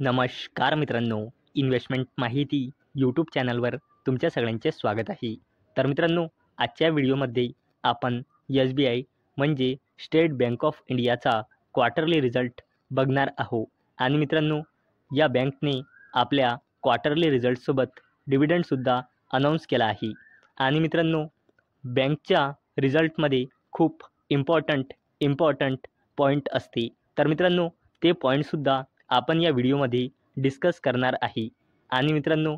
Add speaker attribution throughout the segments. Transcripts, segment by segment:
Speaker 1: नमस्कार मित्रांनो, इन्व्हेस्टमेंट माहिती यूट्यूब चॅनलवर तुमच्या सगळ्यांचे स्वागत आहे. तर मित्रांनो, आजच्या व्हिडिओमध्ये आपण SBI म्हणजे स्टेट बँक ऑफ इंडियाचा क्वार्टरली रिझल्ट बघणार आहोत. आणि मित्रांनो, या बँकने आपल्या क्वार्टरली रिझल्टसोबत डिव्हिडंडसुद्धा अनाऊन्स केला आहे. आणि मित्रांनो, बँकच्या रिझल्टमध्ये खूप इम्पॉर्टंट पॉईंट असते. तर मित्रांनो, ते पॉईंटसुद्धा आपण या व्हिडिओमध्ये डिस्कस करणार आहे. आणि मित्रांनो,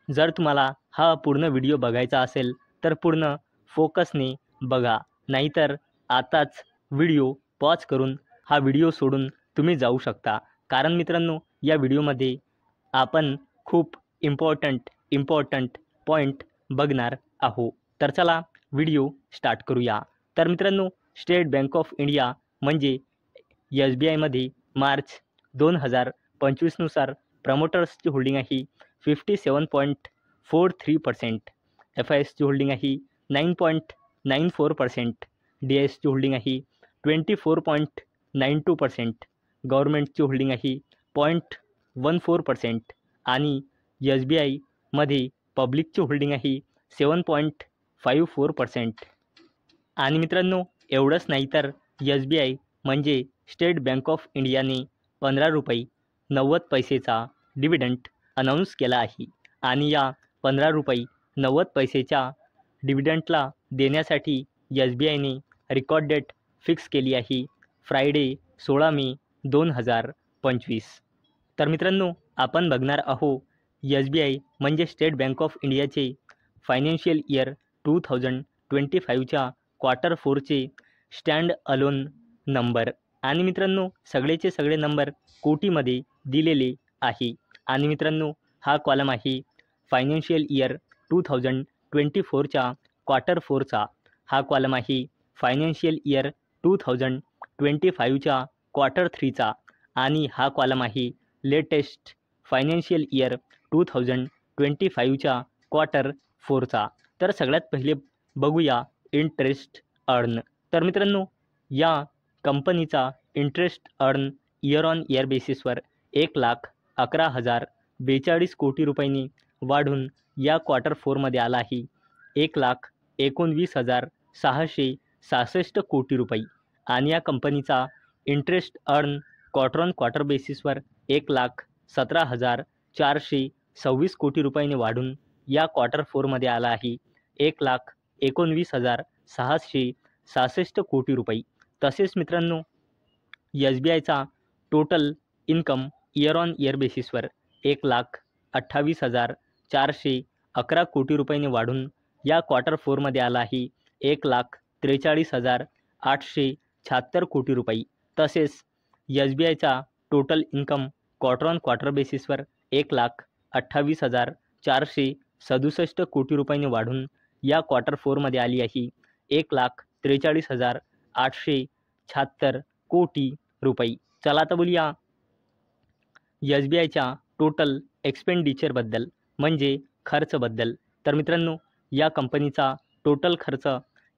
Speaker 1: जर तुम्हाला हा पूर्ण व्हिडिओ बघायचा असेल तर पूर्ण फोकसने बघा, नाहीतर आताच व्हिडिओ पॉज करून हा व्हिडिओ सोडून तुम्ही जाऊ शकता. कारण मित्रांनो, या व्हिडिओमध्ये आपण खूप इम्पॉर्टंट पॉईंट बघणार आहोत. तर चला व्हिडिओ स्टार्ट करूया. तर मित्रांनो, स्टेट बँक ऑफ इंडिया म्हणजे SBIमध्ये मार्च 2025 नुसार प्रमोटर्सची होल्डिंग आहे 57.43%, FISची होल्डिंग आहे 9.94%, DISची होल्डिंग आहे 24.92%, गव्हर्नमेंटची होल्डिंग आहे 0.14% आणि SBIमध्ये पब्लिकची होल्डिंग आहे 7.54%. आणि मित्रांनो, एवढंच नाही तर SBI म्हणजे स्टेट बँक ऑफ इंडियाने 15 रुपये 90 पैसेचा डिव्हिडंड अनाऊन्स केला आहे. आणि या 15 रुपये 90 पैसेच्या डिव्हिडंडला देण्यासाठी SBIने रेकॉर्ड डेट फिक्स केली आहे फ्रायडे 16 मे 2025. तर मित्रांनो, आपण बघणार आहोत SBI म्हणजे स्टेट बँक ऑफ इंडियाचे फायनान्शियल इयर 2025च्या क्वार्टर 4चे स्टँड अलोन नंबर. आणि मित्रांनो, सगळेचे सगळे नंबर कोटीमध्ये दिलेले आहे. आणि मित्रांनो, हा कॉलम आहे फायनान्शियल इयर 2024च्या क्वार्टर 4चा. हा कॉलम आहे फायनान्शियल इयर 2025च्या क्वार्टर 3चा. आणि हा कॉलम आहे लेटेस्ट फायनान्शियल इयर 2025च्या क्वार्टर 4चा. तर सगळ्यात पहिले बघूया इंटरेस्ट अर्न. तर मित्रांनो, या कंपनीचा interest earn year on year बेसिसवर 1,11,042 कोटी रुपयांनी वाढून या क्वार्टर 4मध्ये आला आहे 1,19,666 कोटी रुपये. आणि या कंपनीचा interest earn quarter on quarter बेसिसवर 1,17,426 कोटी रुपयांनी वाढून या क्वार्टर 4मध्ये आला आहे 1,19,666 कोटी रुपये. तसेच मित्रांनो, SBIचा total income year on year बेसिसवर 1,28,411 कोटी रुपयांनी वाढून या क्वार्टर 4मध्ये आला आहे 1,43,876 कोटी रुपये. तसेच SBIचा total income quarter on quarter बेसिसवर 1,28,467 कोटी रुपयांनी वाढून या क्वार्टर 4मध्ये आली आहे 1,43,876 कोटी रुपये. चला आता बोलूया SBIच्या टोटल एक्सपेंडिचरबद्दल म्हणजे खर्चबद्दल. तर मित्रांनो, या कंपनीचा टोटल खर्च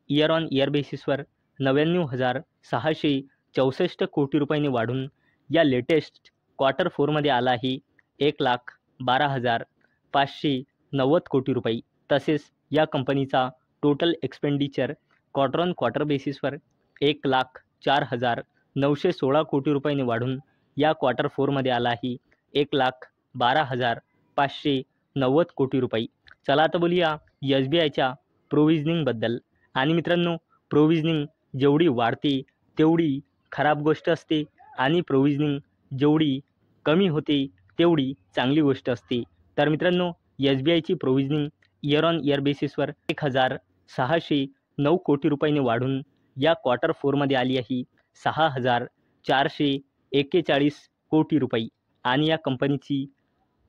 Speaker 1: इयर ऑन इयर बेसिसवर 99,664 कोटी रुपयांनी वाढून या लेटेस्ट क्वार्टर 4मध्ये आला आहे 1,12,590 कोटी रुपये. तसेच या कंपनीचा total expenditure quarter on quarter बेसिसवर 1,04,916 कोटी रुपयांनी वाढून या क्वार्टर 4मध्ये आला आहे 1,12,590 कोटी रुपये. चला आता बोलूया SBIच्या प्रोव्हिजनिंगबद्दल. आणि मित्रांनो, प्रोव्हिजनिंग जेवढी वाढते तेवढी खराब गोष्ट असते आणि प्रोव्हिजनिंग जेवढी कमी होते तेवढी चांगली गोष्ट असते. तर मित्रांनो, SBIची प्रोव्हिजनिंग इयर ऑन इयर बेसिसवर 1,609 कोटी रुपयांनी वाढून या क्वार्टर 4मध्ये आली आहे 6,441 कोटी रुपये. आणि या कंपनीची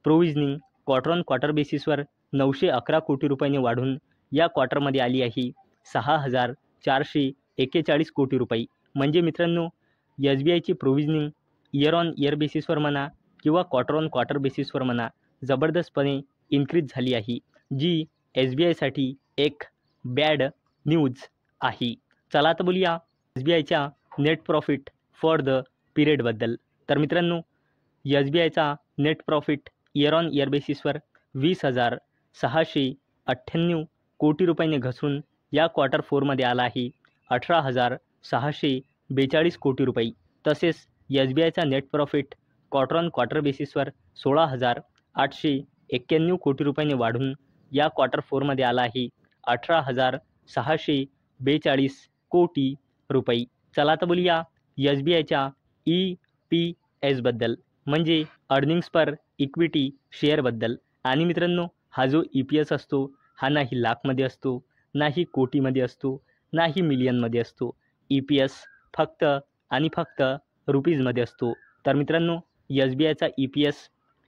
Speaker 1: प्रोव्हिजनिंग क्वार्टर ऑन क्वार्टर बेसिसवर 911 कोटी रुपयांनी वाढून या क्वार्टरमध्ये आली आहे 6,441 कोटी रुपये. म्हणजे मित्रांनो, SBIची प्रोव्हिजनिंग इयर ऑन इयर बेसिसवर म्हणा किंवा क्वार्टर ऑन क्वार्टर बेसिसवर म्हणा जबरदस्तपणे इन्क्रीज झाली आहे, जी SBIसाठी एक बॅड न्यूज आहे. चला आता बोलूया SBIच्या नेट प्रॉफिट फॉर द पिरियडबद्दल. तर मित्रांनो, एस बी आयचा net profit year on year बेसिसवर 20,698 कोटी रुपयांनी घसरून या क्वार्टर फोरमध्ये आला आहे 18,642 कोटी रुपये. तसेच एस बी आयचा net profit quarter on quarter बेसिसवर 16,891 कोटी रुपयांनी वाढून या क्वार्टर फोरमध्ये आला आहे 18,642 कोटी रुपये. चला तर बोलूया एस बी आयच्या EPS म्हणजे अर्निंग्स पर इक्विटी शेअरबद्दल. आणि मित्रांनो, हा जो EPS असतो हा नाही लाखमध्ये असतो, नाही कोटीमध्ये असतो, नाही मिलियनमध्ये असतो. EPS फक्त आणि फक्त रुपीजमध्ये असतो. तर मित्रांनो, एस बी आयचा EPS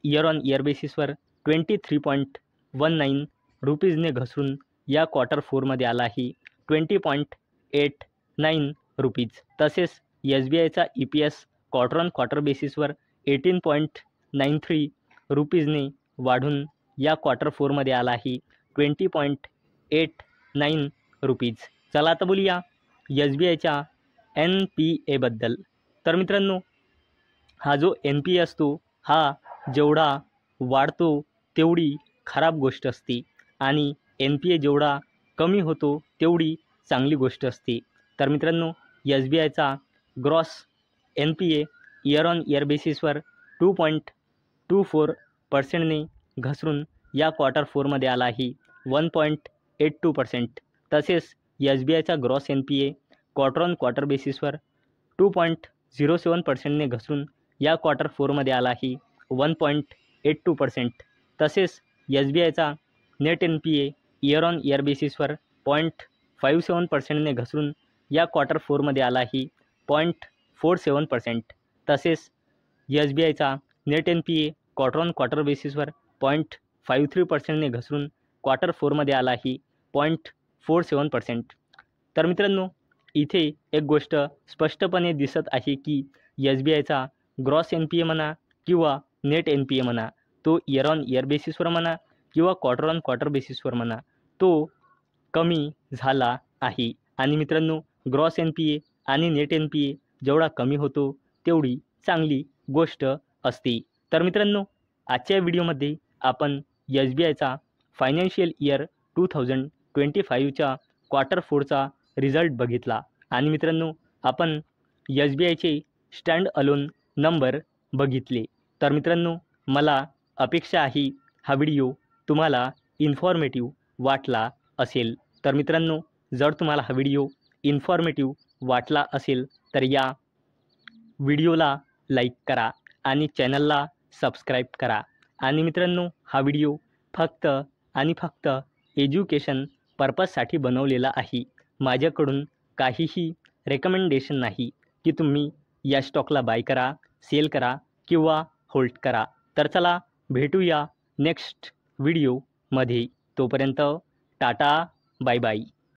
Speaker 1: इयर ऑन इयर बेसिसवर 23.19 रुपीजने घसरून या क्वार्टर फोरमध्ये आला आहे 20.89 रुपीज. तसेच एस बी आयचा EPS क्वार्टर ऑन क्वार्टर बेसिसवर 18.93 रुपीजने वाढून या क्वार्टर फोरमध्ये आला आहे 20.89 रुपीज. चला आता बोलूया एस बी आयच्या NPA. तर मित्रांनो, हा जो NPA असतो हा जेवढा वाढतो तेवढी खराब गोष्ट असते आणि NPA जेवढा कमी होतो तेवढी चांगली गोष्ट असते. तर मित्रांनो, एस बी आयचा gross NPA year on year बेसिसवर 2.24%ने घसरून या क्वार्टर फोरमध्ये आला आहे 1.82%. तसेच एस बी आयचा gross NPA quarter on quarter बेसिसवर 2.07%ने घसरून या क्वार्टर फोरमध्ये आला आहे 1.82%. तसेच एस बी आयचा net NPA year on year बेसिसवर 0.57%ने घसरून या क्वार्टर फोरमध्ये आला आहे 0.47%. तसेच एस बी आयचा net NPA quarter on quarter बेसिसवर 0.53%ने घसरून क्वार्टर फोरमध्ये आला आहे 0.47%. तर मित्रांनो, इथे एक गोष्ट स्पष्टपणे दिसत आहे की एस बी आयचा ग्रॉस NPA म्हणा किंवा नेट NPA म्हणा, तो इयर ऑन इयर बेसिसवर म्हणा किंवा क्वार्टर ऑन क्वार्टर बेसिसवर म्हणा, तो कमी झाला आहे. आणि मित्रांनो, ग्रॉस NPA आणि नेट NPA जेवढा कमी होतो तेवढी चांगली गोष्ट असते. तर मित्रांनो, आजच्या व्हिडिओमध्ये आपण एस बी आयचा फायनान्शियल इयर 2025च्या क्वार्टर फोरचा रिझल्ट बघितला. आणि मित्रांनो, आपण एस बी आयचे स्टँड अलोन नंबर बघितले. तर मित्रांनो, मला अपेक्षा आहे हा व्हिडिओ तुम्हाला इन्फॉर्मेटिव्ह वाटला असेल. तर मित्रांनो, जर तुम्हाला हा व्हिडिओ इन्फॉर्मेटिव्ह वाटला असेल तर या व्हिडिओला लाईक करा आणि चॅनलला सबस्क्राईब करा. आणि मित्रांनो, हा व्हिडिओ फक्त आणि फक्त एज्युकेशन पर्पजसाठी बनवलेला आहे. माझ्याकडून काहीही रेकमेंडेशन नाही की तुम्ही या स्टॉकला बाय करा, सेल करा किंवा होल्ड करा. तर चला भेटूया नेक्स्ट व्हिडिओमध्ये. तोपर्यंत टाटा, बाय बाय.